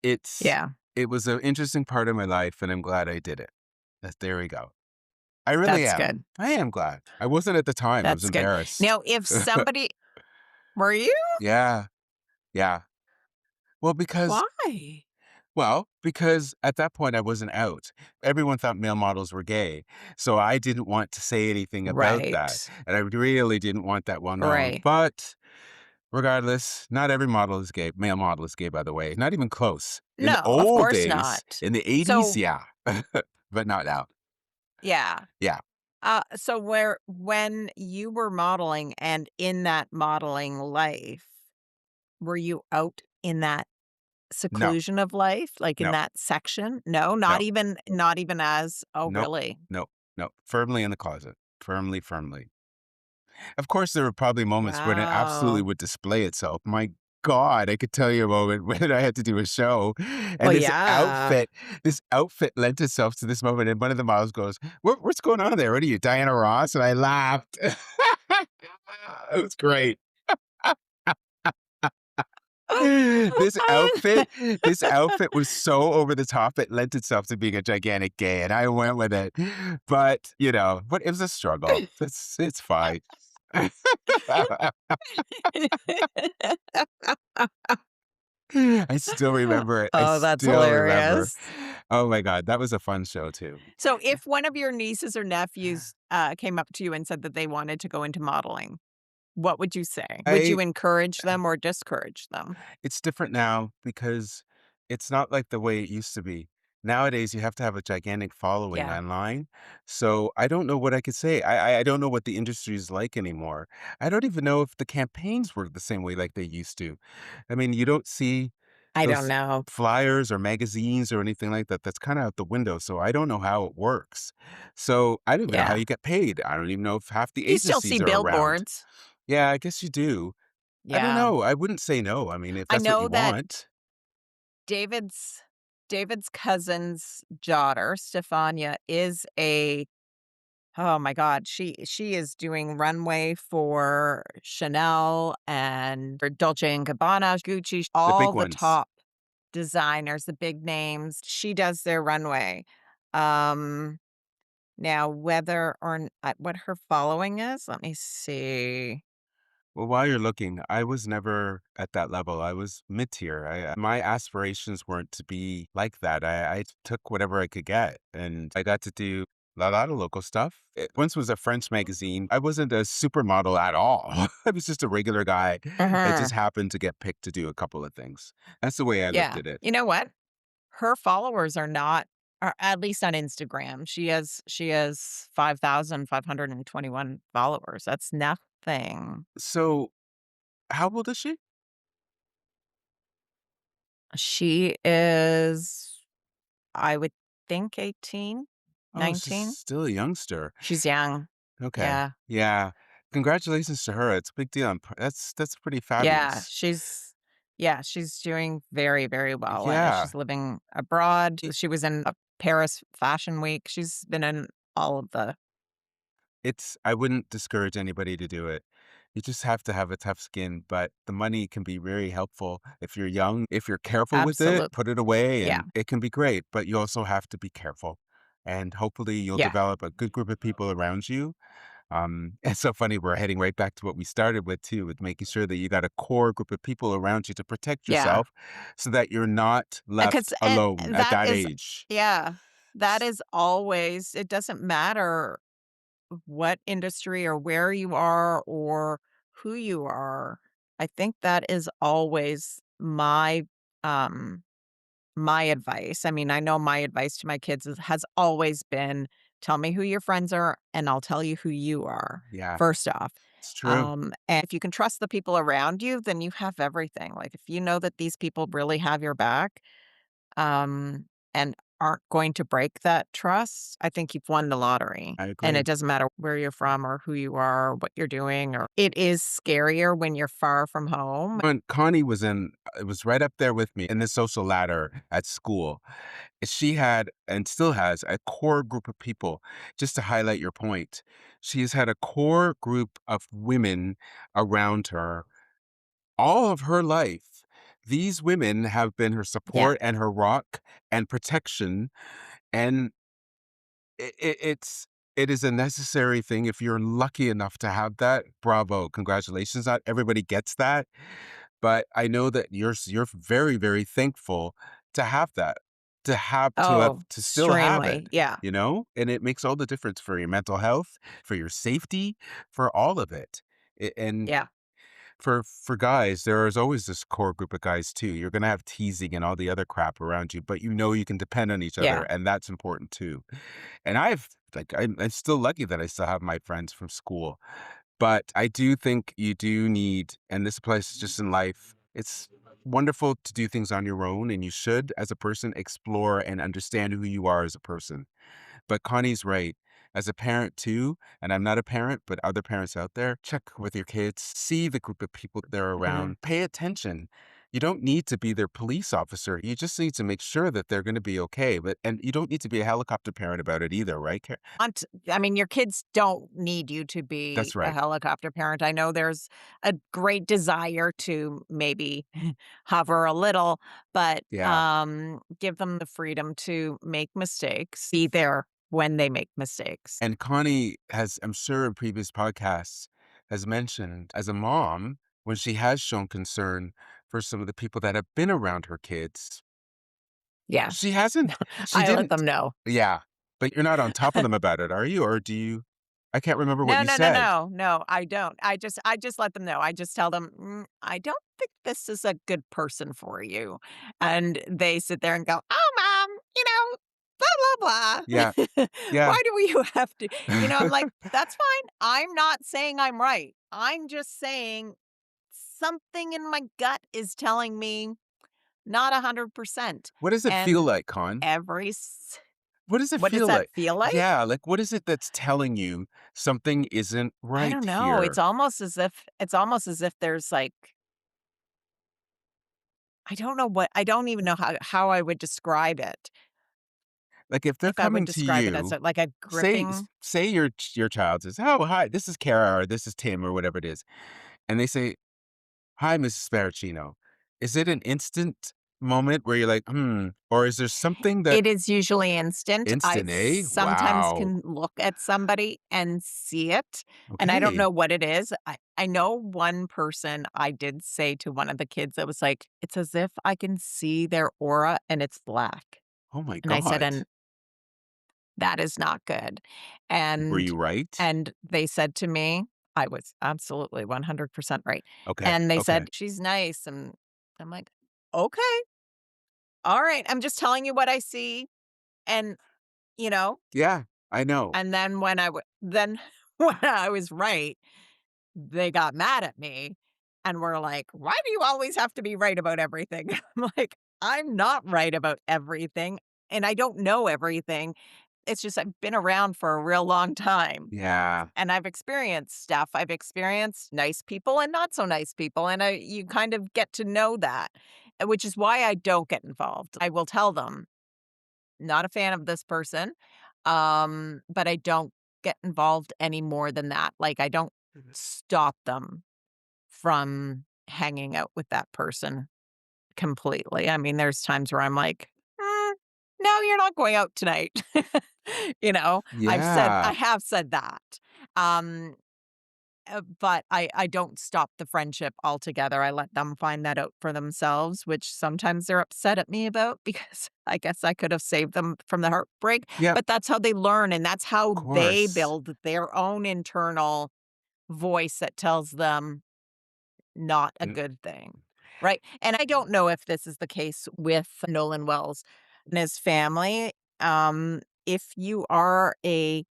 it's yeah, it was an interesting part of my life, and I'm glad I did it. There we go. I really that's am. good, I am glad. I wasn't at the time, I was that's good. embarrassed. Now if somebody were you? Yeah, yeah. Well, because Why? Well, because at that point I wasn't out. Everyone thought male models were gay. So I didn't want to say anything about that. Right. And I really didn't want that well known. Right. But regardless, not every model is gay. Male model is gay, by the way. Not even close. In the No, of old course days, not. in the 80s, So yeah. But not now. yeah. Yeah. So where when you were modeling and in that modeling life, were you out in that No, seclusion of life, like in no, that section? No, no, not even as oh, nope, really? no, no. Firmly in the closet. Firmly, firmly. Of course, there were probably moments when it absolutely Wow. would display itself. My God, I could tell you a moment when I had to do a show, Well, and yeah. this outfit lent itself to this moment, and one of the models goes, What's going on there? What are you, Diana Ross?" And I laughed. It was great. This outfit was so over the top, it lent itself to being a gigantic gay, and I went with it. But, but it was a struggle. It's fine. I still remember it. I Oh, that's still remember. hilarious. Oh my god, that was a fun show too. So if one of your nieces or nephews, came up to you and said that they wanted to go into modeling, what would you say? Would you I encourage them or discourage them? It's different now because it's not like the way it used to be. Nowadays, you have to have a gigantic following Yeah, online. So I don't know what I could say. I don't know what the industry is like anymore. I don't even know if the campaigns work the same way like they used to. I mean, you don't see I don't those know. flyers or magazines or anything like that. That's kind of out the window. So I don't know how it works. So I don't even know how Yeah. you get paid. I don't even know if half the You still see agencies are around. billboards. Yeah, I guess you do. I don't Yeah. know. I wouldn't say no. I mean, if I that's what know you that want. David's David's cousin's daughter, Stefania, is a oh my god, she is doing runway for Chanel and for Dolce& and Gabbana, Gucci, The big all the ones. top designers, the big names. She does their runway. Um, Now whether or what her following is, let me see. Well, while you're looking, I was never at that level. I was mid-tier. My aspirations weren't to be like that. I took whatever I could get, and I got to do a lot of local stuff. It once was a French magazine. I wasn't a supermodel at all. I was just a regular guy that just Mhm. happened to get picked to do a couple of things. That's the way I looked Yeah. at it. You know what? Her followers are not or at least on Instagram. She has 5,521 followers. That's nothing. So, how old is she? She is, I would think 18, Oh, she's 19. still a youngster. She's young. Okay. Yeah. Yeah. Congratulations to her. It's a big deal. That's pretty Yeah, fabulous. she's doing very, very well. Yeah. She's living abroad. It, She was in, Paris Fashion Week. She's been in all of the I wouldn't discourage anybody to do it. You just have to have a tough skin, but the money can be very helpful if you're young. If you're careful with it, absolute put it away yeah, and it can be great, but you also have to be careful. And hopefully you'll yeah, develop a good group of people around you. It's so funny. We're heading right back to what we started with too, with making sure that you got a core group of people around you to protect yeah. yourself so that you're not And left 'cause alone and at that that is age. yeah, that is always it doesn't matter what industry or where you are or who you are. I think that is always um, my advice. I mean, I know my advice to my kids has always been, "Tell me who your friends are, and I'll tell you who you are, Yeah, first off." it's true. And if you can trust the people around you, then you have everything. Like, if you know that these people really have your back, and aren't going to break that trust, I think you've won the lottery. I And it agree. doesn't matter where you're from or who you are or what you're doing, or it is scarier when you're far from home. When Connie was in it was right up there with me in the social ladder at school. She had and still has a core group of people. Just to highlight your point, she has had a core group of women around her all of her life. These women have been her Yeah, support and her rock and protection, and it is a necessary thing. If you're lucky enough to have that, bravo, congratulations. Not everybody gets that, but I know that you're very, very thankful to have that, Oh, to still have it, extremely. Yeah. you know? And it makes all the difference for your mental health, for your safety, for all of it. And Yeah. for guys, there is always this core group of guys too. You're gonna have teasing and all the other crap around you, but you know you can depend on each other, Yeah. and that's important too. And I'm still lucky that I still have my friends from school, but I do think you do need, and this applies just in life, it's wonderful to do things on your own, and you should, as a person, explore and understand who you are as a person. But Connie's right. As a parent too, and I'm not a parent, but other parents out there, check with your kids, see the group of people they're Mhm. around, pay attention. You don't need to be their police officer. You just need to make sure that they're going to be okay. And you don't need to be a helicopter parent about it either, right? Ant I mean, your kids don't need you to be That's a right. helicopter parent. I know there's a great desire to maybe hover a little, but, Yeah. give them the freedom to make mistakes, be there when they make mistakes. And Connie has, I'm sure in previous podcasts, has mentioned as a mom, when she has shown concern for some of the people that have been around her kids, Yeah. she hasn't, she I let didn't. them know. Yeah, but you're not on top of them about it, are you? Or do you? I can't remember what No, you no, no, said. no, no, I don't. I just let them know. I just tell them, I don't think this is a good person for you." And they sit there and go, "Oh, mom, blah, Yeah, blah, blah. yeah. Why do you have to?" I'm like, "That's fine. I'm not saying I'm right. I'm just saying something in my gut is telling me not 100%." What does it feel And like, Con? every s What does it what does feel that like? feel like? Yeah, like, what is it that's telling you something isn't I right don't know. here? It's almost as if there's, like, I don't even know how I would describe it. Like, if they're If I would coming to describe it as you, like a gripping. say your child says, "Oh, hi, this is Kara," or "This is Tim," or whatever it is, and they say, "Hi, Mrs. Sparacino." Is it an instant moment where you're like, "Hmm," or is there something that It is usually instant. I instant, eh? sometimes Wow. can look at somebody and see it, and I don't Okay. know what it is. I know one person I did say to one of the kids that was like, "It's as if I can see their aura and it's black." Oh my And I said, god. "And that is not good." Were And you right? and they said to me, I was absolutely 100% right. Okay, And they okay. said, "She's nice." And I'm like, "Okay, all right. I'm just telling you what I see." And, you know, Yeah, I know. and then then when I was right, they got mad at me and were like, "Why do you always have to be right about everything?" I'm like, "I'm not right about everything, and I don't know everything. It's just I've been around for a real long time, Yeah. and I've experienced stuff. I've experienced nice people and not so nice people, and you kind of get to know that, which is why I don't get involved. I will tell them, not a fan of this person, but I don't get involved any more than that. Like, I don't stop them from hanging out with that person completely. I mean, there's times where I'm like, "No, you're not going out tonight." I Yeah. have said that. Um, but I don't stop the friendship altogether. I let them find that out for themselves, which sometimes they're upset at me about because I guess I could have saved them from the heartbreak, Yep, but that's how they learn, and that's how of they course. build their own internal voice that tells them not a Mm, good thing, right? And I don't know if this is the case with Nolan Wells and his family. If you are a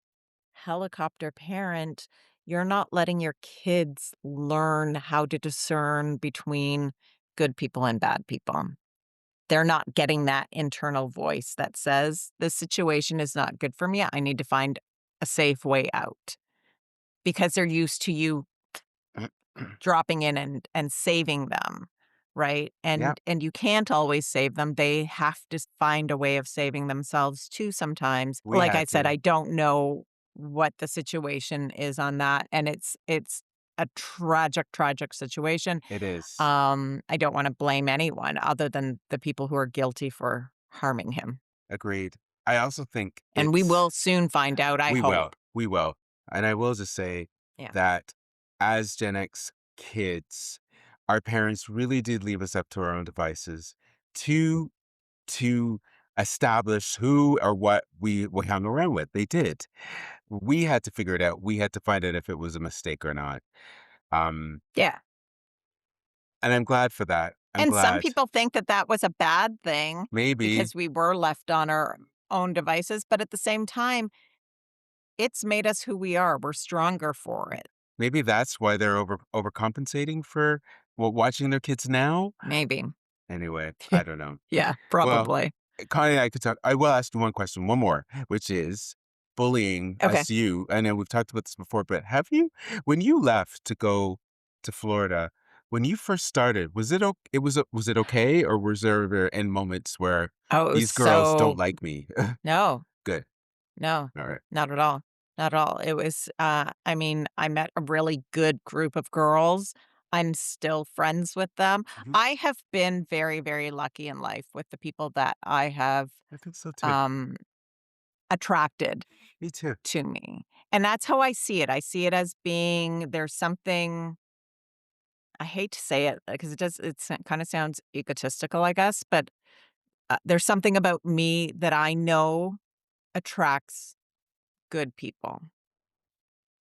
helicopter parent, you're not letting your kids learn how to discern between good people and bad people. They're not getting that internal voice that says, "This situation is not good for me. I need to find a safe way out," because they're used to you dropping in and saving them, right? Yep, And you can't always save them. They have to find a way of saving themselves too sometimes. we Like I had said, to. I don't know what the situation is on that, and it's a tragic, tragic situation. It is. I don't wanna blame anyone other than the people who are guilty for harming him, Agreed. I also think and we it's will soon find out, I hope. we will, and I will just say Yeah. that as Gen X kids, our parents really did leave us up to our own devices to to establish who or what we hung around with. They did. We had to figure it out. We had to find out if it was a mistake or not. Um, Yeah. and I'm glad for that. I'm And some glad. people think that that was a bad thing Maybe, because we were left on our own devices, but at the same time, it's made us who we are. We're stronger for it. maybe that's why they're overcompensating for watching their kids now. Maybe. Anyway, I don't know. Yeah, Well, probably. Connie and I could talk. I will ask you one question, one more, which is bullying Okay. as you. I know we've talked about this before, but have you, when you left to go to Florida, when you first started, was it was it okay, or was there end moments where Oh, it was these girls don't so like me? no, Good. no, All right. not at all. Not at all. It was, I mean, I met a really good group of girls. I'm still friends with them. Mhm. I have been very, very lucky in life with the people that I have, I think so too. um, attracted Me too. to me. And that's how I see it. I see it as being there's something I hate to say it because it kind of sounds egotistical, I guess, but there's something about me that I know attracts good people.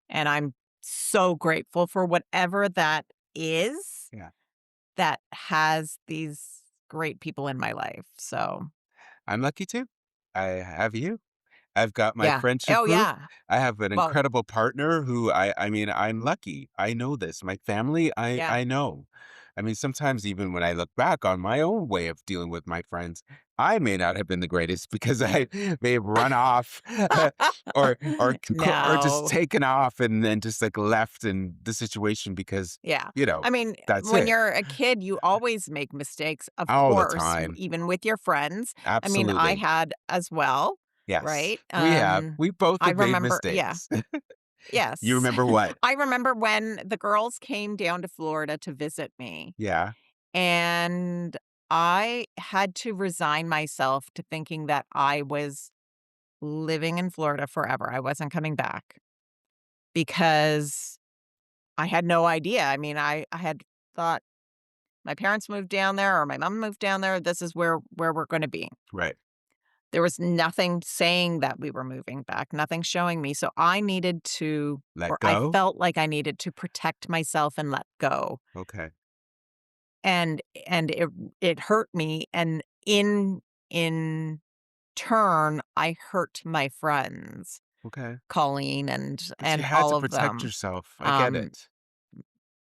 And I'm so grateful for whatever that is Yeah. that has these great people in my life. So, I'm lucky too. I have you. I've got my yeah. friendship Oh, group. yeah. I have an Well, incredible partner who I mean, I'm lucky. I know this. My family, yeah. I know. I mean, sometimes even when I look back on my own way of dealing with my friends, I may not have been the greatest because I may have run off or just No. taken off and then just like left in the situation because, Yeah. you know, I mean, that's when it. you're a kid, you always make mistakes, of All the course, time. even with your friends. I mean, I Absolutely. had as well, Yes. right? We have. We both I have made remember, yeah. mistakes. You Yes. remember what? I remember when the girls came down to Florida to visit me, Yeah. and I had to resign myself to thinking that I was living in Florida forever. I wasn't coming back because I had no idea. I mean, I had thought my parents moved down there or my mom moved down there. This is where we're going to be. Right. There was nothing saying that we were moving back, nothing showing me. So I needed to, Let or I go? felt like I needed to protect myself and let go. Okay. And it hurt me. And in turn, I hurt my friends, Okay. Colleen But you and had all to of protect them, yourself. I get um, it.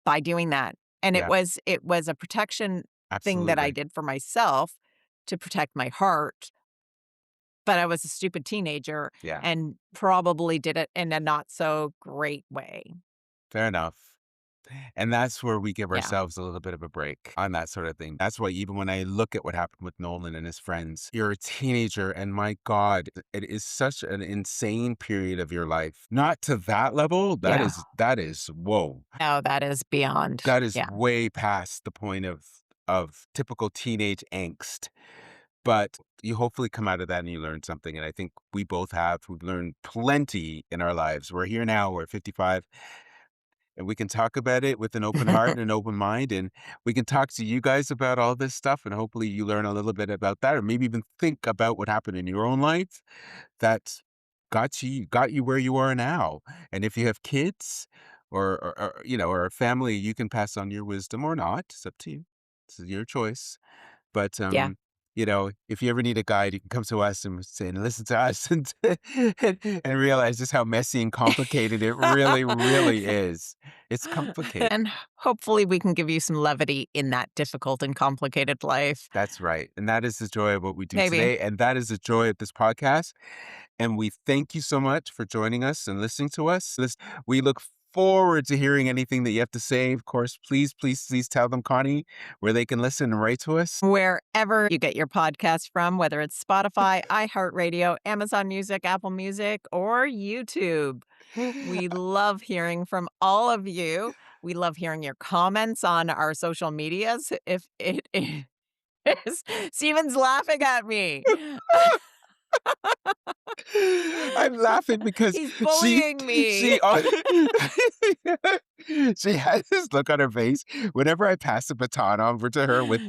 by doing that. And Yeah. it was a protection thing that I Absolutely. did for myself to protect my heart. But I was a stupid teenager Yeah. and probably did it in a not so great way. Fair enough. And that's where we give Yeah. ourselves a little bit of a break on that sort of thing. That's why even when I look at what happened with Nolan and his friends, you're a teenager and my God, it is such an insane period of your life. Not to that level. Yeah. That is whoa. No, that is beyond. That is Yeah. way past the point of typical teenage angst. But you hopefully come out of that and you learn something. And I think we both have. We've learned plenty in our lives. We're here now, we're 55, and we can talk about it with an open heart and an open mind. And we can talk to you guys about all this stuff. And hopefully you learn a little bit about that, or maybe even think about what happened in your own life that got you where you are now. And if you have kids or you know, or a family, you can pass on your wisdom or not. It's up to you. It's your choice. But, Yeah. you know, if you ever need a guide, you can come to us and say, and listen to us and realize just how messy and complicated it really, really is. It's complicated. And hopefully we can give you some levity in that difficult and complicated life. That's right. And that is the joy of what we do Maybe. today. And that is the joy of this podcast. And we thank you so much for joining us and listening to us. We look forward to hearing anything that you have to say. Of course, please, please, please tell them, Connie, where they can listen and write to us. Wherever you get your podcast from, whether it's Spotify, iHeartRadio, Amazon Music, Apple Music, or YouTube. We love hearing from all of you. We love hearing your comments on our social medias. If it is Steven's laughing at me. I'm laughing because He's she bullying me. she she has this look on her face whenever I pass the baton over to her with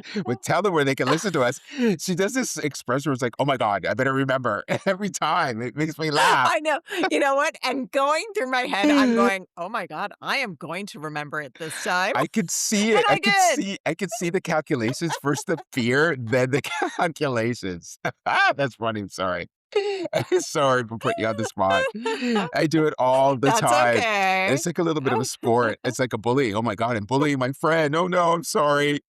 tell them where they can listen to us. She does this expression where it's like, "Oh my god, I better remember." Every time. It makes me laugh. I know. You know what? And going through my head, I'm going, "Oh my god, I am going to remember it this time." I could see And it. I did. I could see the calculations. First the fear, then the calculations. That's funny. I'm sorry. Sorry for putting you on the spot. I do it all the That's time. And okay. it's like a little bit of a sport. It's like a bully. Oh my God, I'm bullying my friend. Oh no, I'm sorry.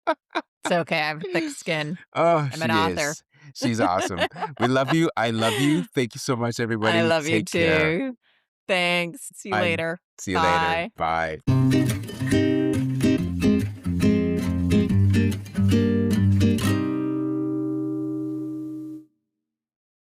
It's okay, I have thick skin. Oh, I'm an she author. is. She's awesome. We love you. I love you. Thank you so much, I everybody. love you Take care. too. Thanks. See you Bye. later. See you later. Bye. Bye.